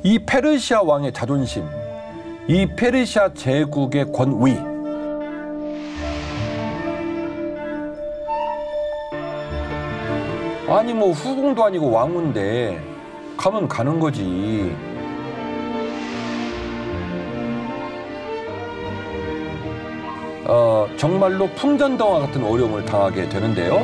이 페르시아 왕의 자존심, 이 페르시아 제국의 권위, 아니 뭐 후궁도 아니고 왕인데 가면 가는 거지. 정말로 풍전등화 같은 어려움을 당하게 되는데요.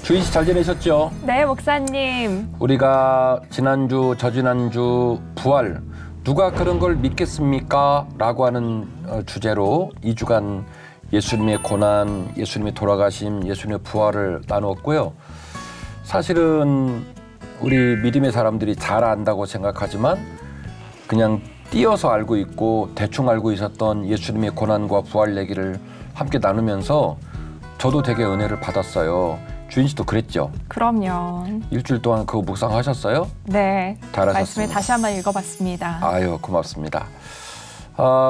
주인 씨 잘 지내셨죠? 네, 목사님. 우리가 지난주, 저지난주 부활, 누가 그런 걸 믿겠습니까? 라고 하는 주제로 2주간 예수님의 고난, 예수님의 돌아가심, 예수님의 부활을 나누었고요. 사실은 우리 믿음의 사람들이 잘 안다고 생각하지만 그냥 띄어서 알고 있고 대충 알고 있었던 예수님의 고난과 부활 얘기를 함께 나누면서 저도 되게 은혜를 받았어요. 주인 씨도 그랬죠? 그럼요. 일주일 동안 그거 묵상하셨어요? 네. 잘하셨습니다. 말씀을 다시 한번 읽어봤습니다. 아유, 고맙습니다.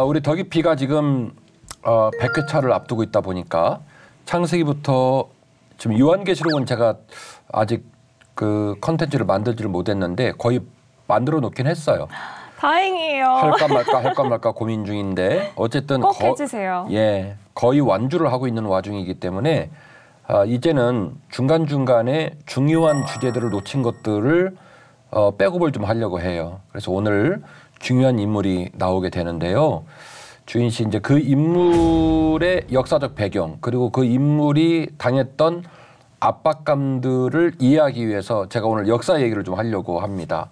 우리 덕이피가 지금 100회차를 앞두고 있다 보니까 창세기부터 지금 요한계시록은 제가 아직 그 컨텐츠를 만들지를 못했는데 거의 만들어 놓긴 했어요. 다행이에요. 할까 말까 고민 중인데 어쨌든 꼭 해주세요. 예, 거의 완주를 하고 있는 와중이기 때문에 이제는 중간중간에 중요한 주제들을 놓친 것들을 백업을 좀 하려고 해요. 그래서 오늘 중요한 인물이 나오게 되는데요. 주인 씨 이제 그 인물의 역사적 배경 그리고 그 인물이 당했던 압박감들을 이해하기 위해서 제가 오늘 역사 얘기를 좀 하려고 합니다.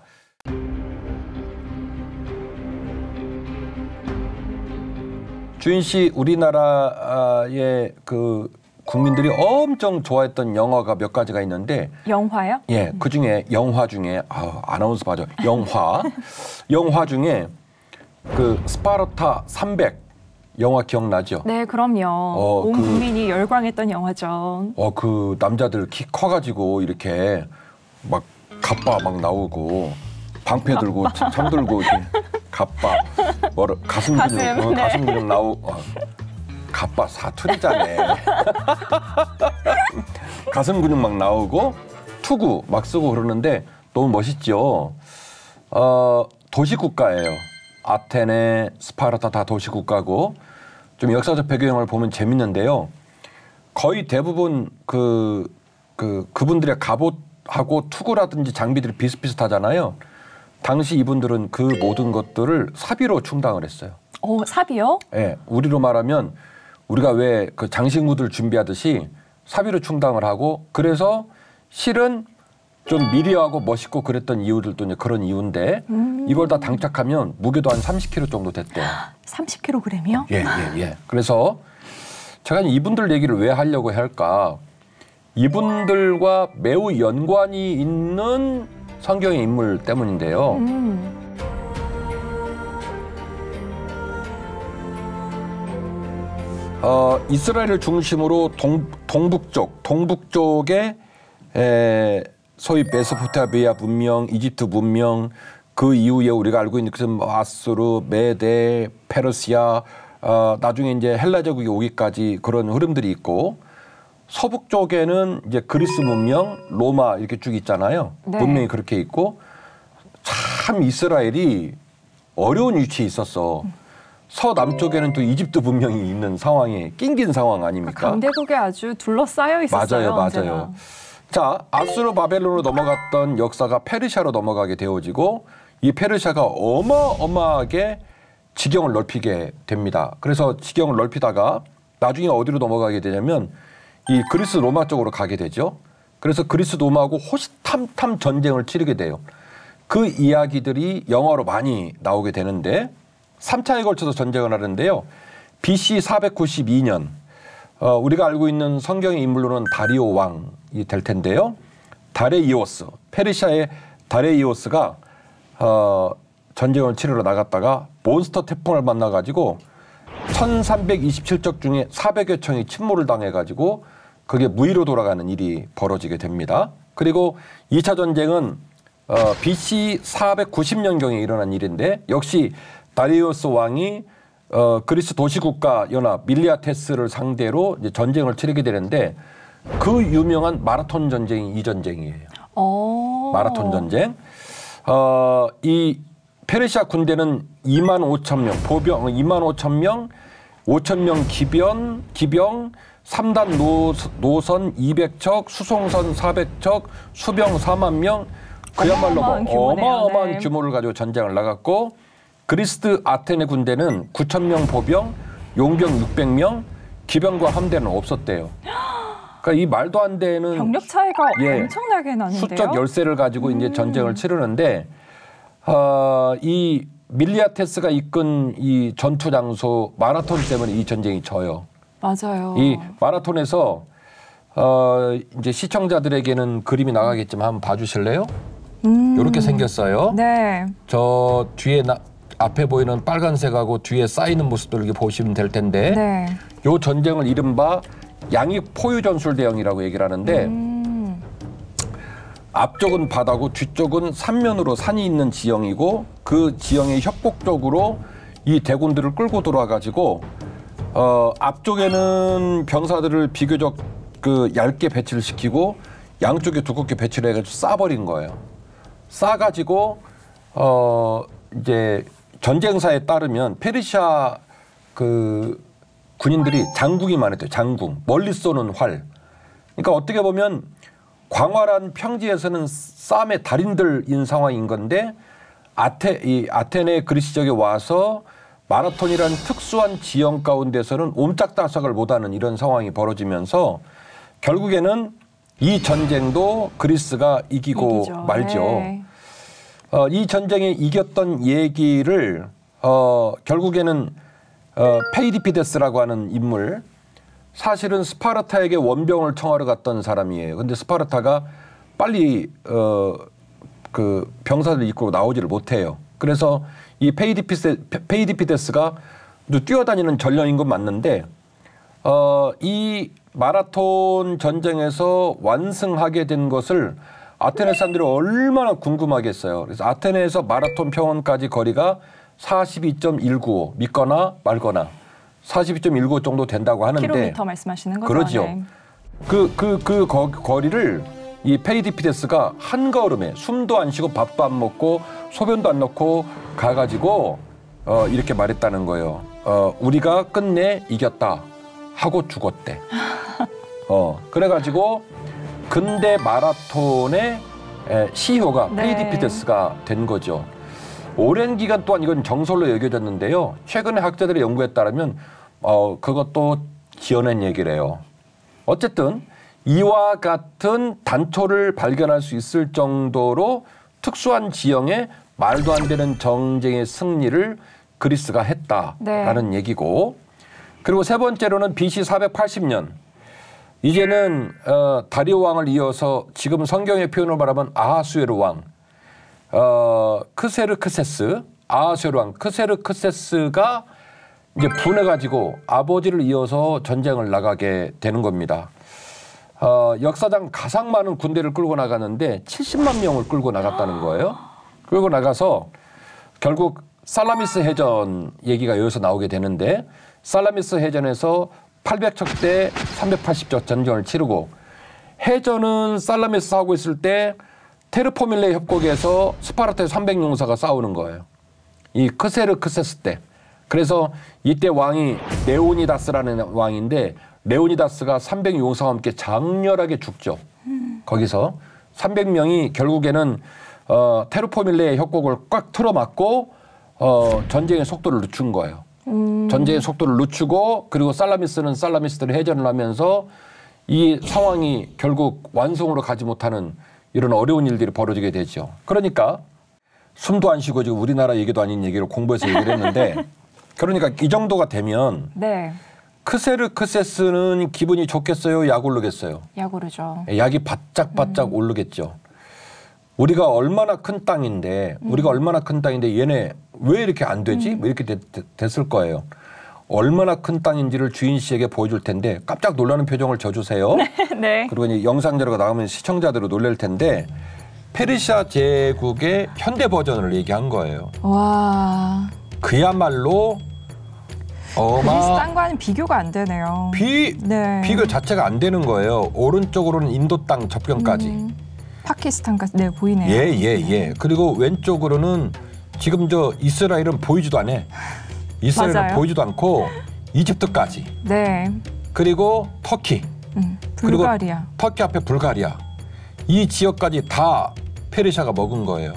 주인 씨 우리나라의 그 국민들이 엄청 좋아했던 영화가 몇 가지가 있는데 영화요? 예, 그 중에 영화 중에 아나운서 맞아. 영화 중에 그 스파르타 300 영화 기억나죠? 네, 그럼요. 온 국민이 열광했던 영화죠. 그 남자들 키 커가지고 이렇게 막 갑바 막 나오고 방패 들고 참 들고 이렇게 갑바 가슴 근육 나오고. 갑바 사투리잖아. 가슴 근육 막 나오고 투구 막 쓰고 그러는데 너무 멋있죠. 도시국가예요. 아테네, 스파르타 다 도시국가고 좀 역사적 배경을 보면 재밌는데요. 거의 대부분 그분들의 갑옷하고 투구라든지 장비들이 비슷비슷하잖아요. 당시 이분들은 그 모든 것들을 사비로 충당을 했어요. 사비요? 네, 우리로 말하면 우리가 왜 그 장신구들 준비하듯이 사비로 충당을 하고 그래서 실은 좀 미려하고 멋있고 그랬던 이유들도 이제 그런 이유인데 이걸 다 장착하면 무게도 한 30kg 정도 됐대요. 30kg이요? 예. 그래서 제가 이분들 얘기를 왜 하려고 할까? 이분들과 매우 연관이 있는 성경의 인물 때문인데요. 이스라엘을 중심으로 동북쪽에 소위 메소포타미아 문명, 이집트 문명, 그 이후에 우리가 알고 있는 아수르, 메데, 페르시아, 나중에 이제 헬라 제국이 오기까지 그런 흐름들이 있고 서북쪽에는 이제 그리스 문명, 로마 이렇게 쭉 있잖아요. 네. 문명이 그렇게 있고 참 이스라엘이 어려운 위치에 있었어. 서남쪽에는 또 이집트 문명이 있는 상황에 낑긴 상황 아닙니까? 강대국에 아주 둘러싸여 있었어요. 맞아요. 자, 아수르 바벨론으로 넘어갔던 역사가 페르시아로 넘어가게 되어지고 이 페르시아가 어마어마하게 지경을 넓히게 됩니다. 그래서 지경을 넓히다가 나중에 어디로 넘어가게 되냐면 이 그리스 로마 쪽으로 가게 되죠. 그래서 그리스 로마하고 호시탐탐 전쟁을 치르게 돼요. 그 이야기들이 영화로 많이 나오게 되는데 3차에 걸쳐서 전쟁을 하는데요. BC 492년 우리가 알고 있는 성경의 인물로는 다리오 왕이 될 텐데요. 다레이오스, 페르시아의 다레이오스가 전쟁을 치르러 나갔다가 몬스터 태풍을 만나가지고 1327적 중에 400여 척이 침몰을 당해가지고 그게 무위로 돌아가는 일이 벌어지게 됩니다. 그리고 2차 전쟁은 BC 490년경에 일어난 일인데 역시 다리우스 왕이 그리스 도시국가 연합 밀리아테스를 상대로 이제 전쟁을 치르게 되는데 그 유명한 마라톤 전쟁이 이 전쟁이에요. 마라톤 전쟁. 이 페르시아 군대는 2만 5천 명, 보병 2만 5천 명, 5천 명 기병 3단 노선 200척, 수송선 400척, 수병 4만 명, 그야말로 어마어마한 네. 규모를 가지고 전쟁을 나갔고 그리스 아테네 군대는 9천 명 보병, 용병 600명, 기병과 함대는 없었대요. 그러니까 이 말도 안 되는 병력 차이가 엄청나게 나는데요. 수적 열세를 가지고 이제 전쟁을 치르는데 이 밀리아테스가 이끈 이 전투 장소 마라톤 때문에 이 전쟁이 져요. 맞아요. 이 마라톤에서 이제 시청자들에게는 그림이 나가겠지만 한번 봐주실래요? 이렇게 생겼어요. 네. 저 뒤에 앞에 보이는 빨간색하고 뒤에 쌓이는 모습들 이렇게 보시면 될 텐데 네. 이 전쟁을 이른바 양익 포유 전술 대형이라고 얘기를 하는데 앞쪽은 바다고 뒤쪽은 삼면으로 산이 있는 지형이고 그 지형의 협곡적으로 이 대군들을 끌고 들어와가지고 앞쪽에는 병사들을 비교적 그 얇게 배치를 시키고 양쪽에 두껍게 배치를 해가지고 싸버린 거예요. 싸가지고 이제 전쟁사에 따르면 페르시아 그 군인들이 장궁이 많았대요. 장궁. 멀리 쏘는 활. 그러니까 어떻게 보면 광활한 평지에서는 싸움의 달인들인 상황인 건데 아테네 그리스 지역에 와서 마라톤이라는 특수한 지형 가운데서는 옴짝달싹을 못하는 이런 상황이 벌어지면서 결국에는 이 전쟁도 그리스가 이기고 이기죠. 말죠. 네. 이 전쟁에 이겼던 얘기를 결국에는 페이디피데스라고 하는 인물, 사실은 스파르타에게 원병을 청하러 갔던 사람이에요. 근데 스파르타가 빨리 그 병사들 이끌고 나오지를 못해요. 그래서 이 페이디피데스가 뛰어다니는 전령인 건 맞는데 이 마라톤 전쟁에서 완승하게 된 것을 아테네 사람들이 얼마나 궁금하겠어요. 그래서 아테네에서 마라톤 평원까지 거리가 42.195 믿거나 말거나 42.195 정도 된다고 하는데 킬로미터 말씀하시는 거죠? 그러죠. 네. 그 거리를 이 페이디피데스가 한 걸음에 숨도 안 쉬고 밥도 안 먹고 소변도 안 넣고 가가지고 이렇게 말했다는 거예요. 우리가 끝내 이겼다 하고 죽었대. 그래가지고 근대 마라톤의 CEO가 네. 페이디피데스가 된 거죠. 오랜 기간 동안 이건 정설로 여겨졌는데요. 최근에 학자들의 연구에 따르면 그것도 지어낸 얘기래요. 어쨌든 이와 같은 단초를 발견할 수 있을 정도로 특수한 지형에 말도 안 되는 전쟁의 승리를 그리스가 했다라는 얘기고, 그리고 세 번째로는 BC 480년 이제는 다리오 왕을 이어서 지금 성경의 표현을 말하면 아하수에르 왕, 크세르크세스, 아하수에르 왕 크세르크세스가 이제 분해가지고 아버지를 이어서 전쟁을 나가게 되는 겁니다. 역사상 가장 많은 군대를 끌고 나가는데 70만 명을 끌고 나갔다는 거예요. 끌고 나가서 결국 살라미스 해전 얘기가 여기서 나오게 되는데, 살라미스 해전에서 800척 대 380척 전쟁을 치르고, 해전은 살라미스 하고 있을 때 테르포밀레 협곡에서 스파르타의 300용사가 싸우는 거예요. 이 크세르크세스 때. 그래서 이때 왕이 레오니다스라는 왕인데, 레오니다스가 300용사와 함께 장렬하게 죽죠. 거기서 300명이 결국에는 테르포밀레의 협곡을 꽉 틀어막고 전쟁의 속도를 늦춘 거예요. 전쟁의 속도를 늦추고, 그리고 살라미스는 살라미스들이 해전을 하면서 이 상황이 결국 완성으로 가지 못하는 이런 어려운 일들이 벌어지게 되죠. 그러니까 숨도 안 쉬고 지금 우리나라 얘기도 아닌 얘기를 공부해서 얘기를 했는데 그러니까 이 정도가 되면 네. 크세르크세스는 기분이 좋겠어요? 약 오르겠어요? 약 오르죠. 약이 바짝바짝 오르겠죠. 우리가 얼마나 큰 땅인데 얘네 왜 이렇게 안 되지? 왜 이렇게 됐을 거예요. 얼마나 큰 땅인지를 주인 씨에게 보여줄 텐데 깜짝 놀라는 표정을 져주세요. 네. 그리고 이제 영상 자료가 나오면 시청자들도 놀랄 텐데 페르시아 제국의 현대 버전을 얘기한 거예요. 와. 그야말로 그리스땅과는 비교가 안 되네요. 네. 비교 자체가 안 되는 거예요. 오른쪽으로는 인도 땅 접경까지. 파키스탄까지 네 보이네요. 예. 그리고 왼쪽으로는 지금 저 이스라엘은 보이지도 않아. 이스라엘은 맞아요. 보이지도 않고 이집트까지. 네. 그리고 터키. 불가리아. 그리고 터키 앞에 불가리아. 이 지역까지 다 페르시아가 먹은 거예요.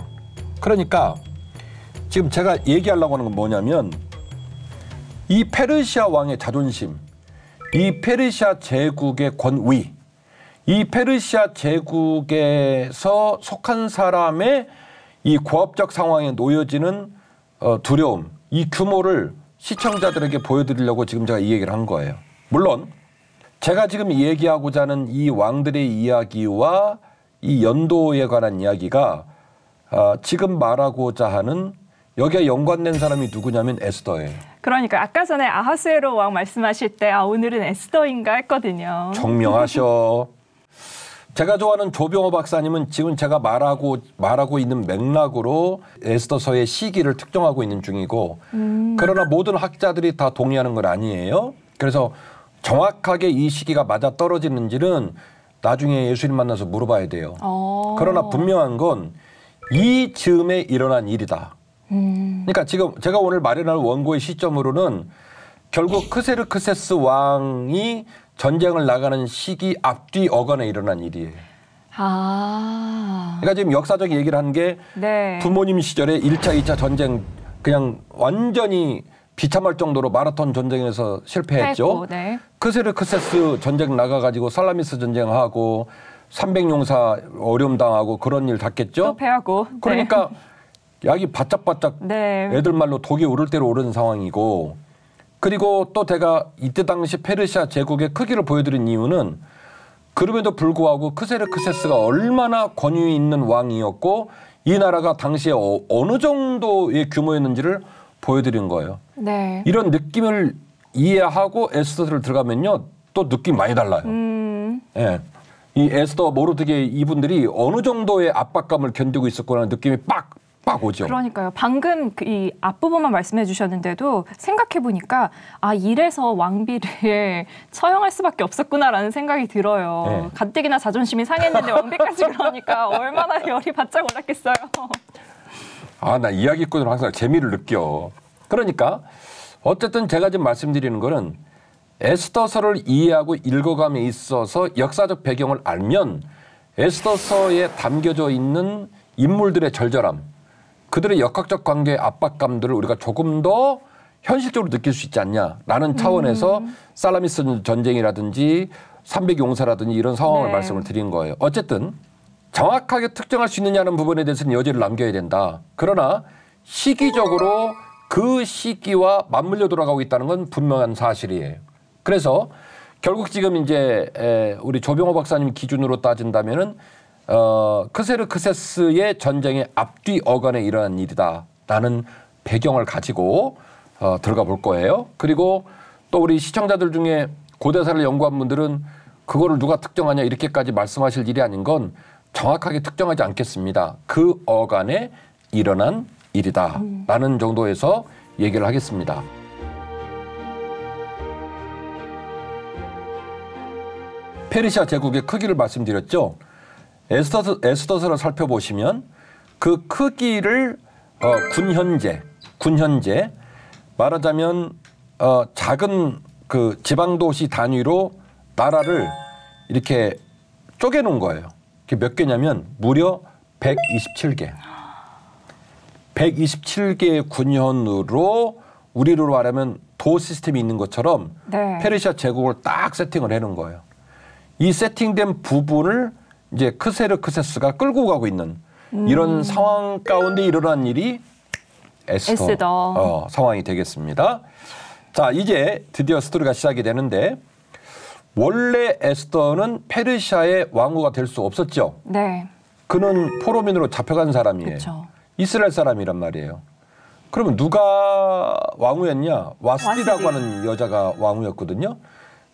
그러니까 지금 제가 얘기하려고 하는 건 뭐냐면 이 페르시아 왕의 자존심, 이 페르시아 제국의 권위, 이 페르시아 제국에서 속한 사람의 이 고압적 상황에 놓여지는 두려움, 이 규모를 시청자들에게 보여드리려고 지금 제가 이 얘기를 한 거예요. 물론 제가 지금 얘기하고자 하는 이 왕들의 이야기와 이 연도에 관한 이야기가 지금 말하고자 하는 여기에 연관된 사람이 누구냐면 에스더예요. 그러니까 아까 전에 아하스웨로 왕 말씀하실 때 오늘은 에스더인가 했거든요. 정명하셔. 제가 좋아하는 조병호 박사님은 지금 제가 말하고 있는 맥락으로 에스더서의 시기를 특정하고 있는 중이고 그러나 모든 학자들이 다 동의하는 건 아니에요. 그래서 정확하게 이 시기가 맞아 떨어지는지는 나중에 예수님 만나서 물어봐야 돼요. 그러나 분명한 건 이 즈음에 일어난 일이다. 그러니까 지금 제가 오늘 마련할 원고의 시점으로는 결국 크세르크세스 왕이 전쟁을 나가는 시기 앞뒤 어간에 일어난 일이에요. 그러니까 지금 역사적 얘기를 한 게 네. 부모님 시절에 1차, 2차 전쟁 그냥 완전히 비참할 정도로 마라톤 전쟁에서 실패했죠. 네. 크세르크세스 전쟁 나가가지고 살라미스 전쟁하고 300용사 어려움 당하고 그런 일 닦겠죠. 또 패하고. 그러니까 약이 바짝바짝 네. 애들 말로 독이 오를 대로 오르는 상황이고 그리고 또 제가 이때 당시 페르시아 제국의 크기를 보여드린 이유는 그럼에도 불구하고 크세르크세스가 얼마나 권위 있는 왕이었고 이 나라가 당시에 어느 정도의 규모였는지를 보여드린 거예요. 네. 이런 느낌을 이해하고 에스더를 들어가면요. 또 느낌 많이 달라요. 예. 이 에스더 모르드게 이분들이 어느 정도의 압박감을 견디고 있었구나 느낌이 빡 오죠. 그러니까요. 방금 이 앞부분만 말씀해 주셨는데도 생각해 보니까 이래서 왕비를 처형할 수밖에 없었구나라는 생각이 들어요. 네. 가뜩이나 자존심이 상했는데 왕비까지 그러니까 얼마나 열이 바짝 올랐겠어요. 나 이야기꾼으로 항상 재미를 느껴. 그러니까 어쨌든 제가 지금 말씀드리는 거는 에스더서를 이해하고 읽어감에 있어서 역사적 배경을 알면 에스더서에 담겨져 있는 인물들의 절절함, 그들의 역학적 관계의 압박감들을 우리가 조금 더 현실적으로 느낄 수 있지 않냐라는 차원에서 살라미스 전쟁이라든지 300용사라든지 이런 상황을 네. 말씀을 드린 거예요. 어쨌든 정확하게 특정할 수 있느냐는 부분에 대해서는 여지를 남겨야 된다. 그러나 시기적으로 그 시기와 맞물려 돌아가고 있다는 건 분명한 사실이에요. 그래서 결국 지금 이제 우리 조병호 박사님 기준으로 따진다면은 크세르크세스의 전쟁의 앞뒤 어간에 일어난 일이다라는 배경을 가지고 들어가 볼 거예요. 그리고 또 우리 시청자들 중에 고대사를 연구한 분들은 그거를 누가 특정하냐 이렇게까지 말씀하실 일이 아닌 건 정확하게 특정하지 않겠습니다. 그 어간에 일어난 일이다라는 정도에서 얘기를 하겠습니다. 페르시아 제국의 크기를 말씀드렸죠. 에스더서를 살펴보시면 그 크기를 군현제 말하자면 작은 그 지방도시 단위로 나라를 이렇게 쪼개놓은 거예요. 그게 몇 개냐면 무려 127개. 127개의 군현으로 우리로 말하면 도 시스템이 있는 것처럼 네. 페르시아 제국을 딱 세팅을 해놓은 거예요. 이 세팅된 부분을 이제 크세르크세스가 끌고 가고 있는 이런 상황 가운데 일어난 일이 에스더 상황이 되겠습니다. 자, 이제 드디어 스토리가 시작이 되는데 원래 에스더는 페르시아의 왕후가 될 수 없었죠. 네. 그는 포로민으로 잡혀간 사람이에요. 그쵸. 이스라엘 사람이란 말이에요. 그러면 누가 왕후였냐? 와스디라고 하는 여자가 왕후였거든요.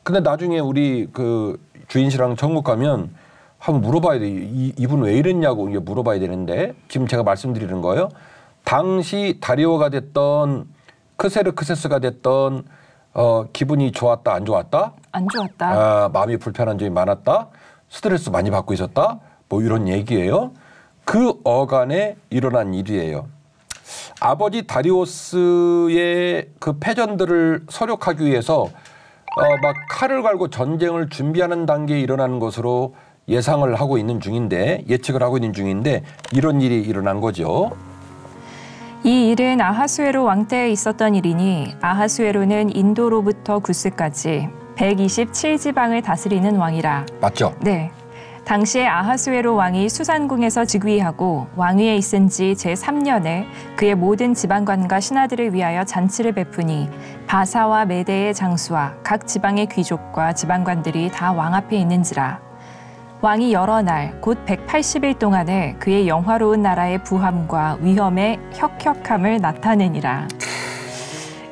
근데 나중에 우리 그 주인씨랑 천국 가면 한번 물어봐야 돼. 이분 왜 이랬냐고 이게 물어봐야 되는데 지금 제가 말씀드리는 거예요. 당시 다리오가 됐던 크세르크세스가 됐던 기분이 좋았다 안 좋았다? 안 좋았다. 마음이 불편한 점이 많았다. 스트레스 많이 받고 있었다. 뭐 이런 얘기예요. 그 어간에 일어난 일이에요. 아버지 다리오스의 그 패전들을 서력하기 위해서 막 칼을 갈고 전쟁을 준비하는 단계에 일어나는 것으로 예상을 하고 있는 중인데 예측을 하고 있는 중인데 이런 일이 일어난 거죠. 이 일은 아하수에로 왕 때에 있었던 일이니 아하수에로는 인도로부터 구스까지 127지방을 다스리는 왕이라. 맞죠? 네. 당시에 아하수에로 왕이 수산궁에서 즉위하고 왕위에 있은 지 제3년에 그의 모든 지방관과 신하들을 위하여 잔치를 베푸니 바사와 메대의 장수와 각 지방의 귀족과 지방관들이 다 왕 앞에 있는지라. 왕이 여러 날 곧 180일 동안에 그의 영화로운 나라의 부함과 위엄의 혁혁함을 나타내니라.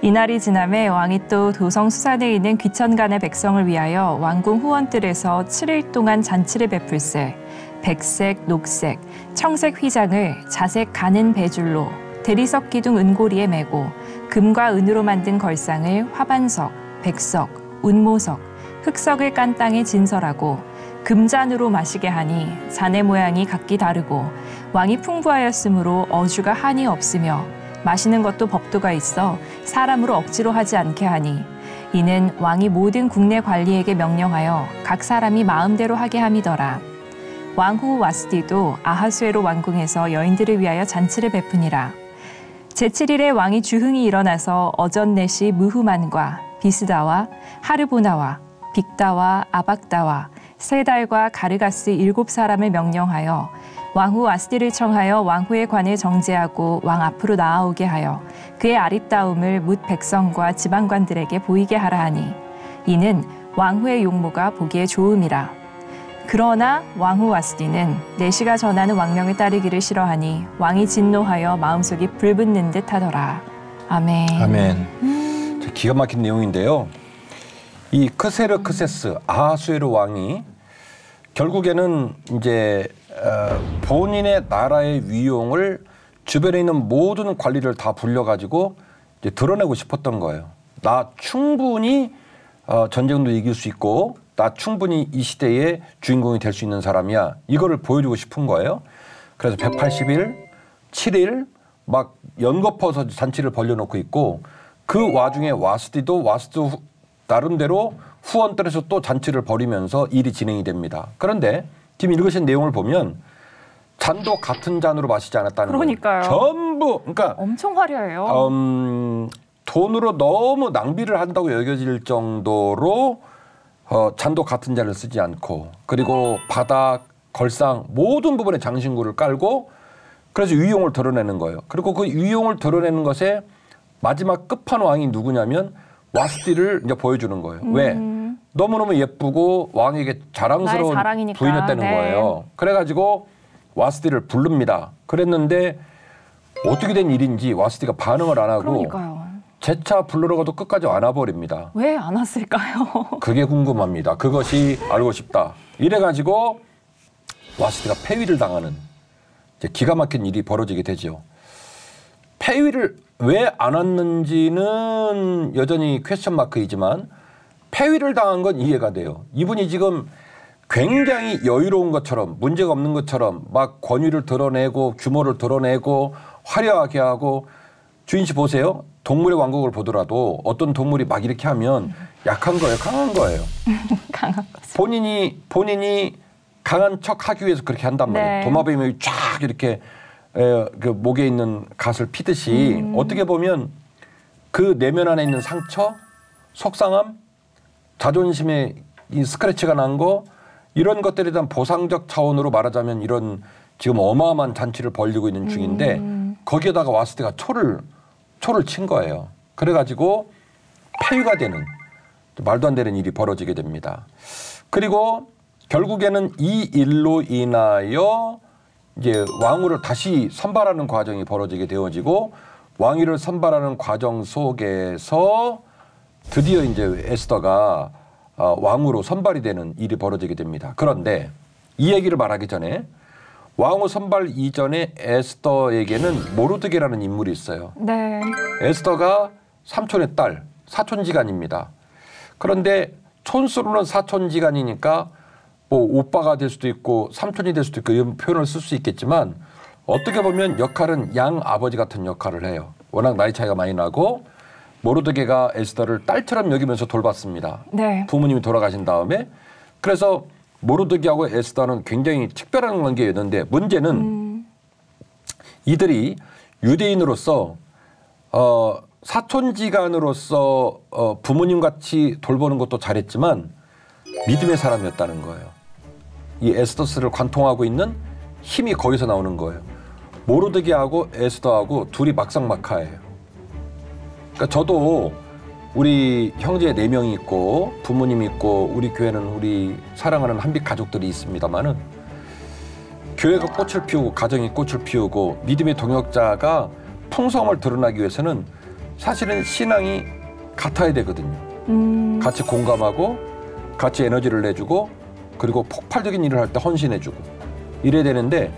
이날이 지남에 왕이 또 도성 수산에 있는 귀천간의 백성을 위하여 왕궁 후원들에서 7일 동안 잔치를 베풀세 백색, 녹색, 청색 휘장을 자색 가는 배줄로 대리석 기둥 은고리에 메고 금과 은으로 만든 걸상을 화반석, 백석, 운모석, 흑석을 깐 땅에 진설하고 금잔으로 마시게 하니 잔의 모양이 각기 다르고 왕이 풍부하였으므로 어주가 한이 없으며 마시는 것도 법도가 있어 사람으로 억지로 하지 않게 하니 이는 왕이 모든 국내 관리에게 명령하여 각 사람이 마음대로 하게 함이더라. 왕후 와스디도 아하수에로 왕궁에서 여인들을 위하여 잔치를 베푸니라. 제7일에 왕이 주흥이 일어나서 어전넷이 무후만과 비스다와 하르보나와 빅다와 아박다와 세달과 가르가스 7사람을 명령하여 왕후 와스디를 청하여 왕후의 관을 정제하고 왕 앞으로 나아오게 하여 그의 아립다움을 뭇 백성과 지방관들에게 보이게 하라 하니 이는 왕후의 용모가 보기에 좋음이라. 그러나 왕후 와스디는 내시가 전하는 왕명을 따르기를 싫어하니 왕이 진노하여 마음속이 불붙는 듯 하더라. 아멘. 아멘. 기가 막힌 내용인데요. 이 크세르크세스 아하수에로 왕이 결국에는 이제 본인의 나라의 위용을 주변에 있는 모든 관리를 다 불려가지고 이제 드러내고 싶었던 거예요. 나 충분히 전쟁도 이길 수 있고 나 충분히 이 시대의 주인공이 될 수 있는 사람이야. 이거를 보여주고 싶은 거예요. 그래서 180일, 7일 막 연거퍼서 잔치를 벌려놓고 있고 그 와중에 와스디도 나름대로 후원들에서 또 잔치를 벌이면서 일이 진행이 됩니다. 그런데 지금 읽으신 내용을 보면 잔도 같은 잔으로 마시지 않았다는 거예요. 그러니까요. 전부 그러니까 엄청 화려해요. 돈으로 너무 낭비를 한다고 여겨질 정도로 잔도 같은 잔을 쓰지 않고 그리고 바닥, 걸상 모든 부분에 장신구를 깔고 그래서 위용을 드러내는 거예요. 그리고 그 위용을 드러내는 것에 마지막 끝판왕이 누구냐면 와스디를 이제 보여주는 거예요. 왜? 너무너무 예쁘고 왕에게 자랑스러운 부인이었다는 네. 거예요. 그래가지고 와스디를 부릅니다. 그랬는데 어떻게 된 일인지 와스디가 반응을 안 하고 그러니까요. 재차 불러러 가도 끝까지 안 와버립니다. 왜 안 왔을까요? 그게 궁금합니다. 그것이 알고 싶다. 이래가지고 와스디가 폐위를 당하는 이제 기가 막힌 일이 벌어지게 되죠. 폐위를 왜 안 왔는지는 여전히 퀘스천 마크이지만 폐위를 당한 건 이해가 돼요. 이분이 지금 굉장히 여유로운 것처럼 문제가 없는 것처럼 막 권위를 드러내고 규모를 드러내고 화려하게 하고 주인 씨 보세요. 동물의 왕국을 보더라도 어떤 동물이 막 이렇게 하면 약한 거예요, 강한 거예요. 강한 거죠. 본인이 강한 척 하기 위해서 그렇게 한단 말이에요. 네. 도마뱀이 쫙 이렇게 그 목에 있는 갓을 피듯이 어떻게 보면 그 내면 안에 있는 상처, 속상함, 자존심에 이 스크래치가 난 거 이런 것들에 대한 보상적 차원으로 말하자면 이런 지금 어마어마한 잔치를 벌이고 있는 중인데 거기에다가 와스디가 초를 친 거예요. 그래가지고 폐위가 되는 말도 안 되는 일이 벌어지게 됩니다. 그리고 결국에는 이 일로 인하여 이제 왕후를 다시 선발하는 과정이 벌어지게 되어지고 왕위를 선발하는 과정 속에서 드디어 이제 에스더가 왕후로 선발이 되는 일이 벌어지게 됩니다. 그런데 이 얘기를 말하기 전에 왕후 선발 이전에 에스더에게는 모르드게라는 인물이 있어요. 네. 에스더가 삼촌의 딸, 사촌지간입니다. 그런데 촌수로는 사촌지간이니까 뭐 오빠가 될 수도 있고 삼촌이 될 수도 있고 이런 표현을 쓸 수 있겠지만 어떻게 보면 역할은 양 아버지 같은 역할을 해요. 워낙 나이 차이가 많이 나고 모르드게가 에스더를 딸처럼 여기면서 돌봤습니다. 네. 부모님이 돌아가신 다음에. 그래서 모르드게하고 에스더는 굉장히 특별한 관계였는데 문제는 이들이 유대인으로서 사촌지간으로서 부모님 같이 돌보는 것도 잘했지만 믿음의 사람이었다는 거예요. 이 에스더스를 관통하고 있는 힘이 거기서 나오는 거예요. 모르드게하고 에스더하고 둘이 막상막하예요. 그러니까 저도 우리 형제 4명이 있고 부모님이 있고 우리 교회는 우리 사랑하는 한빛 가족들이 있습니다만은 교회가 꽃을 피우고 가정이 꽃을 피우고 믿음의 동역자가 풍성함을 드러나기 위해서는 사실은 신앙이 같아야 되거든요. 같이 공감하고 같이 에너지를 내주고 그리고 폭발적인 일을 할 때 헌신해주고 이래야 되는데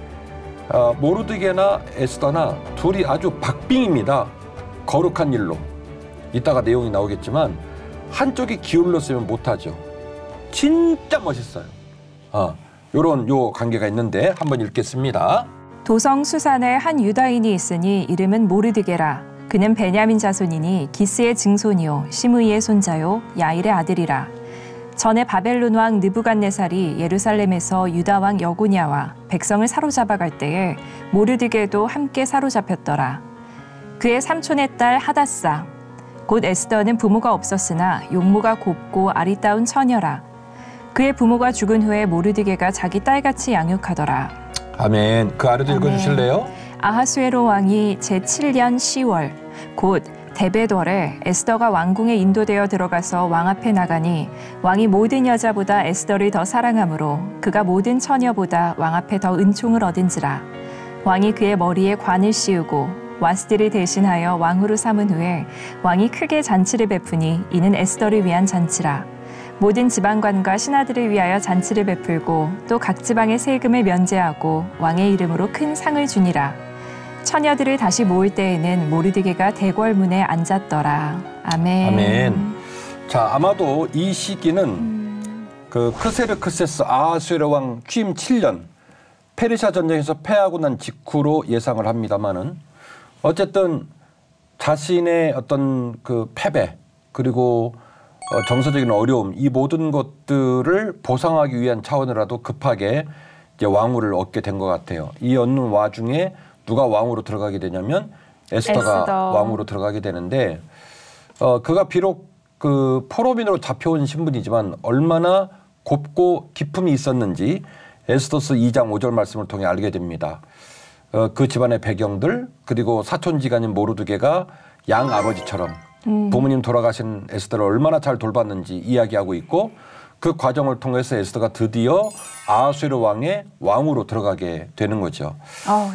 모르드게나 에스더나 둘이 아주 박빙입니다. 거룩한 일로. 이따가 내용이 나오겠지만 한쪽이 기울었으면 못하죠. 진짜 멋있어요. 요 관계가 있는데 한번 읽겠습니다. 도성 수산에 한 유다인이 있으니 이름은 모르드게라. 그는 베냐민 자손이니 기스의 증손이요 시므이의 손자요 야일의 아들이라. 전에 바벨론 왕 느부갓네살이 예루살렘에서 유다 왕 여고냐와 백성을 사로잡아갈 때에 모르드게도 함께 사로잡혔더라. 그의 삼촌의 딸 하닷사 곧 에스더는 부모가 없었으나 용모가 곱고 아리따운 처녀라. 그의 부모가 죽은 후에 모르드게가 자기 딸같이 양육하더라. 아멘. 그 아래도 읽어주실래요? 아하수에로 왕이 제7년 10월 곧 데베월에 에스더가 왕궁에 인도되어 들어가서 왕 앞에 나가니 왕이 모든 여자보다 에스더를 더 사랑하므로 그가 모든 처녀보다 왕 앞에 더 은총을 얻은지라. 왕이 그의 머리에 관을 씌우고 와스디를 대신하여 왕으로 삼은 후에 왕이 크게 잔치를 베푸니 이는 에스더를 위한 잔치라. 모든 지방관과 신하들을 위하여 잔치를 베풀고 또 각 지방의 세금을 면제하고 왕의 이름으로 큰 상을 주니라. 처녀들을 다시 모을 때에는 모르드게가 대궐문에 앉았더라. 아멘. 아멘. 자, 아마도 이 시기는 그 크세르크세스 아하수에로 왕 취임 7년 페르시아 전쟁에서 패하고 난 직후로 예상을 합니다만은 어쨌든 자신의 어떤 그 패배 그리고 정서적인 어려움 이 모든 것들을 보상하기 위한 차원이라도 급하게 이제 왕후를 얻게 된 것 같아요. 이 얻는 와중에 누가 왕으로 들어가게 되냐면 에스더가 왕으로 들어가게 되는데 그가 비록 그 포로민으로 잡혀온 신분이지만 얼마나 곱고 기품이 있었는지 에스더스 2장 5절 말씀을 통해 알게 됩니다. 그 집안의 배경들 그리고 사촌지간인 모르드게가 양 아버지처럼 부모님 돌아가신 에스더를 얼마나 잘 돌봤는지 이야기하고 있고 그 과정을 통해서 에스더가 드디어 아하수에로 왕의 왕으로 들어가게 되는 거죠.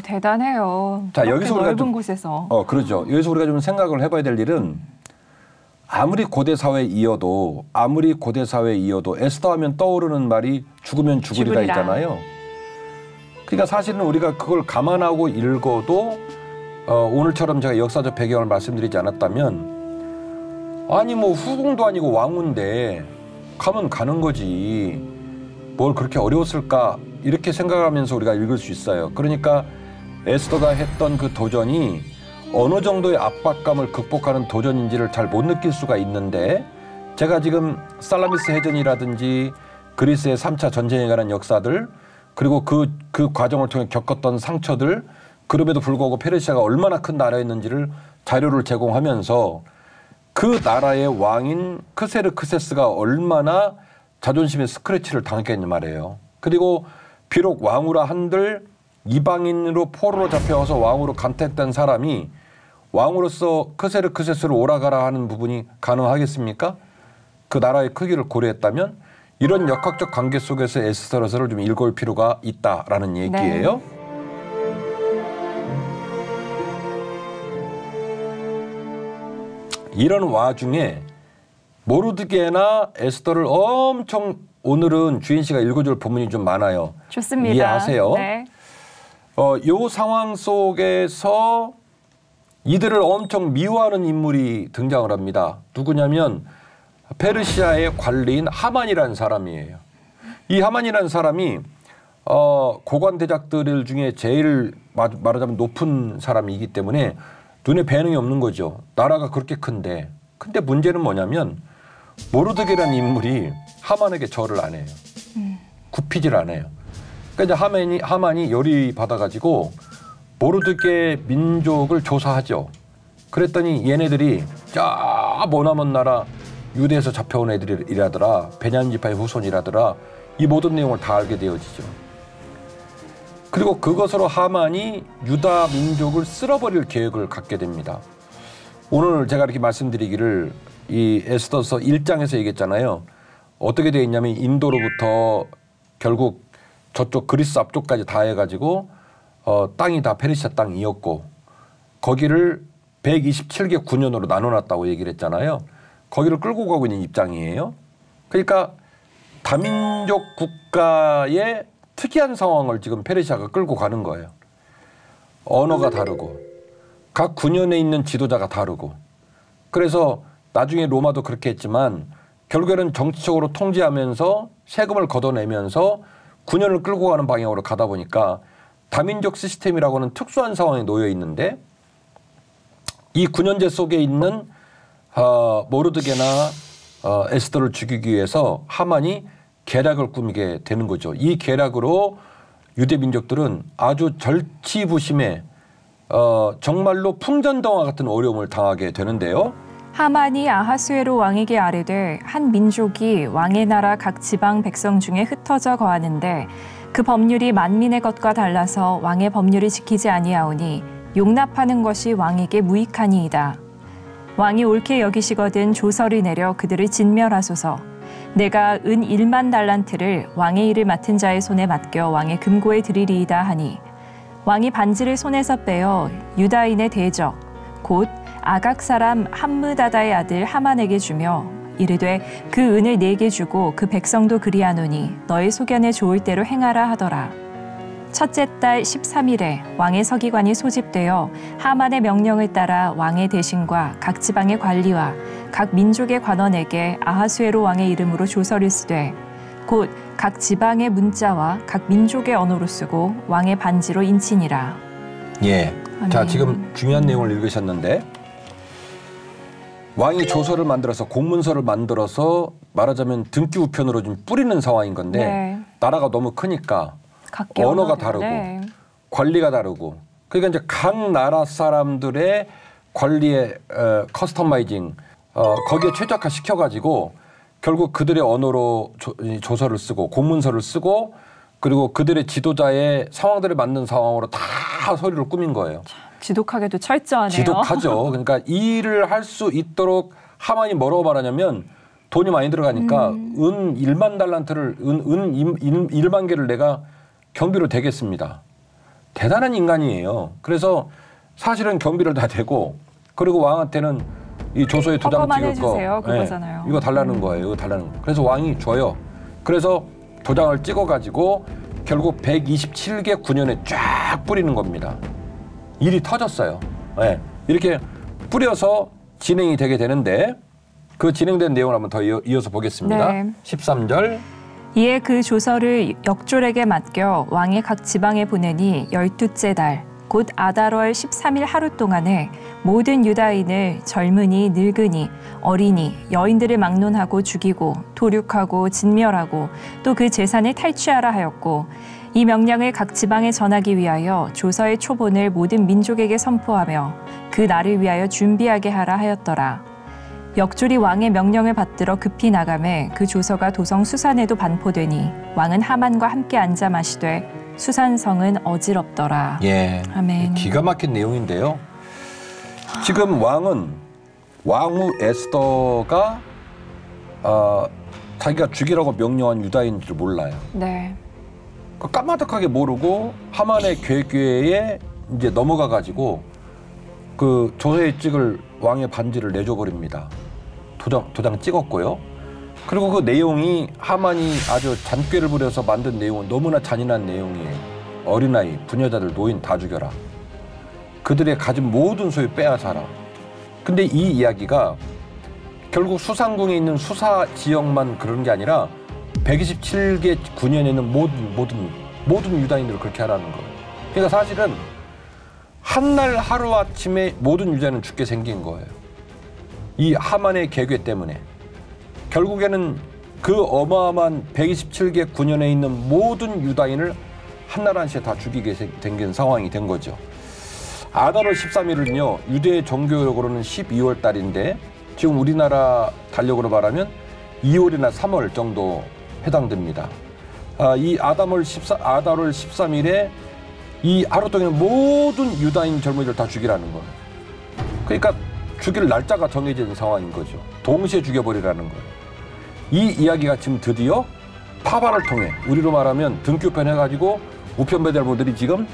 대단해요. 자, 여기서 우리가 넓은 곳에서. 그러죠. 여기서 우리가 좀 생각을 해봐야 될 일은 아무리 고대 사회에 이어도 에스더 하면 떠오르는 말이 죽으면 죽으리라 있잖아요. 그러니까 사실은 우리가 그걸 감안하고 읽어도 오늘처럼 제가 역사적 배경을 말씀드리지 않았다면 아니 뭐 후궁도 아니고 왕후인데 가면 가는 거지 뭘 그렇게 어려웠을까 이렇게 생각하면서 우리가 읽을 수 있어요. 그러니까 에스더가 했던 그 도전이 어느 정도의 압박감을 극복하는 도전인지를 잘 못 느낄 수가 있는데 제가 지금 살라미스 해전이라든지 그리스의 3차 전쟁에 관한 역사들 그리고 그 과정을 통해 겪었던 상처들 그럼에도 불구하고 페르시아가 얼마나 큰 나라였는지를 자료를 제공하면서 그 나라의 왕인 크세르크세스가 얼마나 자존심의 스크래치를 당했겠냐 말이에요. 그리고 비록 왕후라 한들 이방인으로 포로로 잡혀와서 왕으로 간택된 사람이 왕으로서 크세르크세스를 오라가라 하는 부분이 가능하겠습니까? 그 나라의 크기를 고려했다면 이런 역학적 관계 속에서 에스더서를 좀 읽을 필요가 있다라는 얘기예요. 네. 이런 와중에 모르드게나 에스더를 엄청 오늘은 주인 씨가 읽어줄 부분이 좀 많아요. 좋습니다. 이해하세요? 네. 요 상황 속에서 이들을 엄청 미워하는 인물이 등장을 합니다. 누구냐면 페르시아의 관리인 하만이라는 사람이에요. 이 하만이라는 사람이 고관 대작들 중에 제일 말하자면 높은 사람이기 때문에 눈에 뵈는 없는 거죠. 나라가 그렇게 큰데. 근데 문제는 뭐냐면 모르드게라는 인물이 하만에게 절을 안 해요. 굽히질 않아요. 그러니까 이제 하만이 열이 받아가지고 모르드게 민족을 조사하죠. 그랬더니 얘네들이 저 머나먼 나라 유대에서 잡혀온 애들이라더라. 베냐민 지파의 후손이라더라. 이 모든 내용을 다 알게 되어지죠. 그리고 그것으로 하만이 유다 민족을 쓸어버릴 계획을 갖게 됩니다. 오늘 제가 이렇게 말씀드리기를 이 에스더서 1장에서 얘기했잖아요. 어떻게 되어 있냐면 인도로부터 결국 저쪽 그리스 앞쪽까지 다 해가지고 땅이 다 페르시아 땅이었고 거기를 127개 군현으로 나눠놨다고 얘기를 했잖아요. 거기를 끌고 가고 있는 입장이에요. 그러니까 다민족 국가의 특이한 상황을 지금 페르시아가 끌고 가는 거예요. 언어가 다르고 각 군현에 있는 지도자가 다르고 그래서 나중에 로마도 그렇게 했지만 결국에는 정치적으로 통제하면서 세금을 걷어내면서 군현을 끌고 가는 방향으로 가다 보니까 다민족 시스템이라고 하는 특수한 상황에 놓여 있는데 이 군현제 속에 있는 모르드게나 에스더를 죽이기 위해서 하만이 계략을 꾸미게 되는 거죠. 이 계략으로 유대 민족들은 아주 절치부심에 정말로 풍전등화 같은 어려움을 당하게 되는데요. 하만이 아하수에로 왕에게 아뢰되 한 민족이 왕의 나라 각 지방 백성 중에 흩어져 거하는데 그 법률이 만민의 것과 달라서 왕의 법률을 지키지 아니하오니 용납하는 것이 왕에게 무익하니이다. 왕이 옳게 여기시거든 조서를 내려 그들을 진멸하소서. 내가 은 1만 달란트를 왕의 일을 맡은 자의 손에 맡겨 왕의 금고에 드리리이다 하니 왕이 반지를 손에서 빼어 유다인의 대적 곧 아각 사람 함므다다의 아들 하만에게 주며 이르되 그 은을 내게 주고 그 백성도 그리하노니 너의 소견에 좋을 대로 행하라 하더라. 첫째 달 13일에 왕의 서기관이 소집되어 하만의 명령을 따라 왕의 대신과 각 지방의 관리와 각 민족의 관원에게 아하수에로 왕의 이름으로 조서를 쓰되 곧 각 지방의 문자와 각 민족의 언어로 쓰고 왕의 반지로 인치니라. 예. 자, 지금 중요한 내용을 읽으셨는데 왕이 조서를 만들어서 공문서를 만들어서 말하자면 등기 우편으로 좀 뿌리는 상황인 건데 네. 나라가 너무 크니까 언어가 다르고 네. 관리가 다르고 그러니까 이제 각 나라 사람들의 관리에 커스터마이징 거기에 최적화 시켜가지고 결국 그들의 언어로 조서를 쓰고 공문서를 쓰고 그리고 그들의 지도자의 상황들에 맞는 상황으로 다 서류를 꾸민 거예요. 지독하게도 철저하네요. 지독하죠. 그러니까 이 일을 할 수 있도록 하만이 뭐라고 말하냐면 돈이 많이 들어가니까 은 1만 달란트를 은 1만 개를 내가 경비로 대겠습니다. 대단한 인간이에요. 그래서 사실은 경비를 다 대고 그리고 왕한테는 이 조서에 도장 찍을 거 그거잖아요. 네, 이거 달라는 거예요. 이거 달라는 거. 그래서 왕이 줘요. 그래서 도장을 찍어가지고 결국 127개 군현에 쫙 뿌리는 겁니다. 일이 터졌어요. 네. 이렇게 뿌려서 진행이 되게 되는데 그 진행된 내용을 한번 더 이어서 보겠습니다. 네. 13절. 이에 그 조서를 역졸에게 맡겨 왕의 각 지방에 보내니 12째 달 곧 아달월 13일 하루 동안에 모든 유다인을 젊은이 늙은이 어린이 여인들을 막론하고 죽이고 도륙하고 진멸하고 또 그 재산을 탈취하라 하였고 이 명령을 각 지방에 전하기 위하여 조서의 초본을 모든 민족에게 선포하며 그 날을 위하여 준비하게 하라 하였더라. 역졸이 왕의 명령을 받들어 급히 나가매 그 조서가 도성 수산에도 반포되니 왕은 하만과 함께 앉아 마시되 수산성은 어지럽더라. 예, 아멘. 기가 막힌 내용인데요. 지금 왕후 에스더가 자기가 죽이라고 명령한 유다인들을 몰라요. 네. 까마득하게 모르고 하만의 괴괴에 이제 넘어가 가지고 그 조서에 찍을 왕의 반지를 내줘 버립니다. 도장 찍었고요. 그리고 그 내용이 하만이 아주 잔꾀를 부려서 만든 내용은 너무나 잔인한 내용이에요. 어린아이, 부녀자들, 노인 다 죽여라. 그들의 가진 모든 소유 빼앗아라. 근데 이 이야기가 결국 수상궁에 있는 수사 지역만 그런 게 아니라 127개 군현에 있는 모든 유다인들을 그렇게 하라는 거예요. 그러니까 사실은 한날 하루아침에 모든 유다인은 죽게 생긴 거예요. 이 하만의 계획 때문에. 결국에는 그 어마어마한 127개 군현에 있는 모든 유다인을 한날 한시에 다 죽이게 된 상황이 된 거죠. 아달월 13일은요, 유대 정교력으로는 12월 달인데 지금 우리나라 달력으로 말하면 2월이나 3월 정도 해당됩니다. 이 아달월 13일에 이 하루 동안 모든 유다인 젊은이들 다 죽이라는 거예요. 그러니까 죽일 날짜가 정해진 상황인 거죠. 동시에 죽여버리라는 거예요. 이 이야기가 지금 드디어 파바를 통해 우리로 말하면 등교편 해가지고 우편배달부들이 지금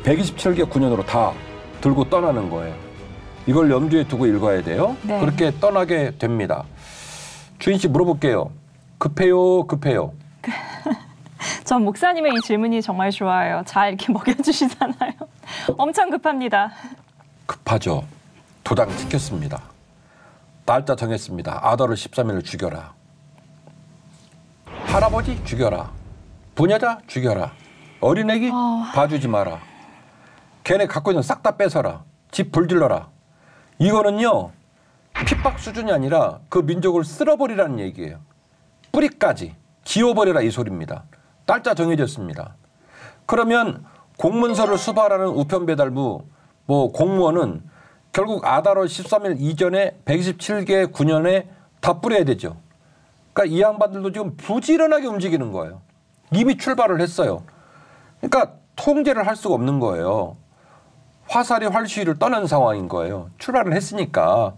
127개 군현으로 다 들고 떠나는 거예요. 이걸 염두에 두고 읽어야 돼요. 네. 그렇게 떠나게 됩니다. 주인 씨 물어볼게요. 급해요, 급해요? 전 목사님의 이 질문이 정말 좋아요. 잘 이렇게 먹여주시잖아요. 엄청 급합니다. 급하죠. 도장 찍혔습니다. 날짜 정했습니다. 아달월 13일을 죽여라. 할아버지 죽여라. 부녀자 죽여라. 어린애기 봐주지 마라. 걔네 갖고 있는 싹 다 뺏어라. 집 불질러라. 이거는요, 핍박 수준이 아니라 그 민족을 쓸어버리라는 얘기예요. 뿌리까지 지워버려라 이 소리입니다. 날짜 정해졌습니다. 그러면 공문서를 수발하는 우편배달부 공무원은 결국 아달월 13일 이전에 127개 군현에 다 뿌려야 되죠. 그러니까 이 양반들도 지금 부지런하게 움직이는 거예요. 이미 출발을 했어요. 그러니까 통제를 할 수가 없는 거예요. 화살이 활시위를 떠난 상황인 거예요. 출발을 했으니까.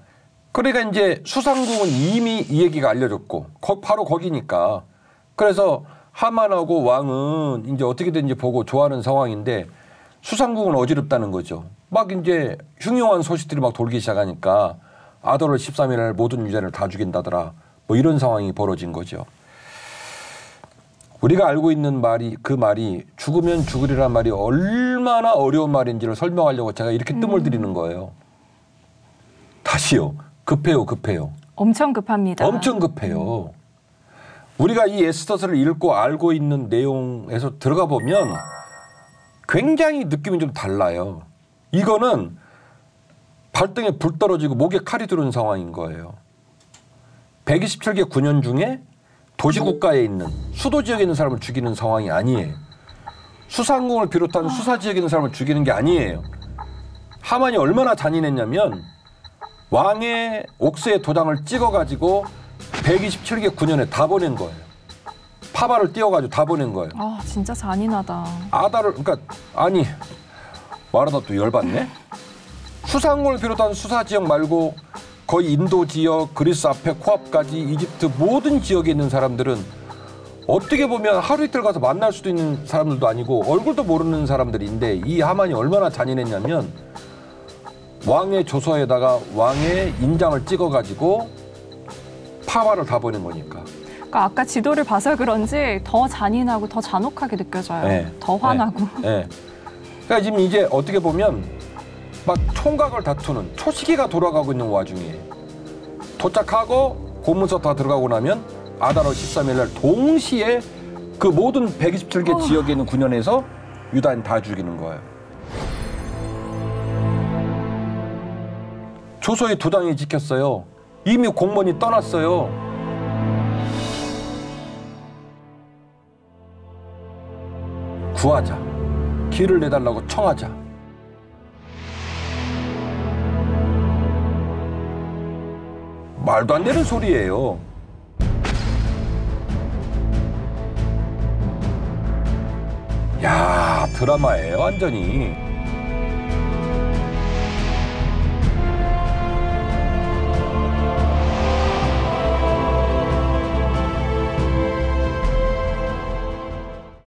그러니까 이제 수상궁은 이미 이 얘기가 알려졌고 바로 거기니까. 그래서 하만하고 왕은 이제 어떻게든지 보고 좋아하는 상황인데 수상궁은 어지럽다는 거죠. 막 이제 흉흉한 소식들이 막 돌기 시작하니까 아달월 13일 날 모든 유대인을 다 죽인다더라. 이런 상황이 벌어진 거죠. 우리가 알고 있는 그 말이 죽으면 죽으리란 말이 얼마나 어려운 말인지를 설명하려고 제가 이렇게 뜸을 들이는 거예요. 다시요. 급해요, 급해요. 엄청 급합니다. 엄청 급해요. 우리가 이 에스더서를 읽고 알고 있는 내용에서 들어가 보면 굉장히 느낌이 좀 달라요. 이거는 발등에 불 떨어지고 목에 칼이 들어온 상황인 거예요. 127개 군현 중에 도시국가에 있는 수도 지역에 있는 사람을 죽이는 상황이 아니에요. 수상궁을 비롯한 수사 지역에 있는 사람을 죽이는 게 아니에요. 하만이 얼마나 잔인했냐면 왕의 옥새에 도장을 찍어가지고 127개 군현에 다 보낸 거예요. 파바를 띄워가지고 다 보낸 거예요. 아, 진짜 잔인하다. 그러니까 아니 말하다 또 열받네. 수상궁을 비롯한 수사 지역 말고 거의 인도 지역, 그리스 앞에 코앞까지 이집트 모든 지역에 있는 사람들은 어떻게 보면 하루 이틀 가서 만날 수도 있는 사람들도 아니고 얼굴도 모르는 사람들인데 이 하만이 얼마나 잔인했냐면 왕의 조서에다가 왕의 인장을 찍어가지고 파바를 다 보낸 거니까. 그러니까 아까 지도를 봐서 그런지 더 잔인하고 더 잔혹하게 느껴져요. 네. 더 화나고. 네. 그러니까 지금 이제 어떻게 보면 막 총각을 다투는 초시기가 돌아가고 있는 와중에 도착하고 고문서 다 들어가고 나면 아달월 13일 날 동시에 그 모든 127개 지역에 있는 군현에서 유다인 다 죽이는 거예요. 조서에 도장이 찍혔어요. 이미 공무원이 떠났어요. 구하자. 길을 내달라고 청하자. 말도 안 되는 소리예요. 야, 드라마예요, 완전히.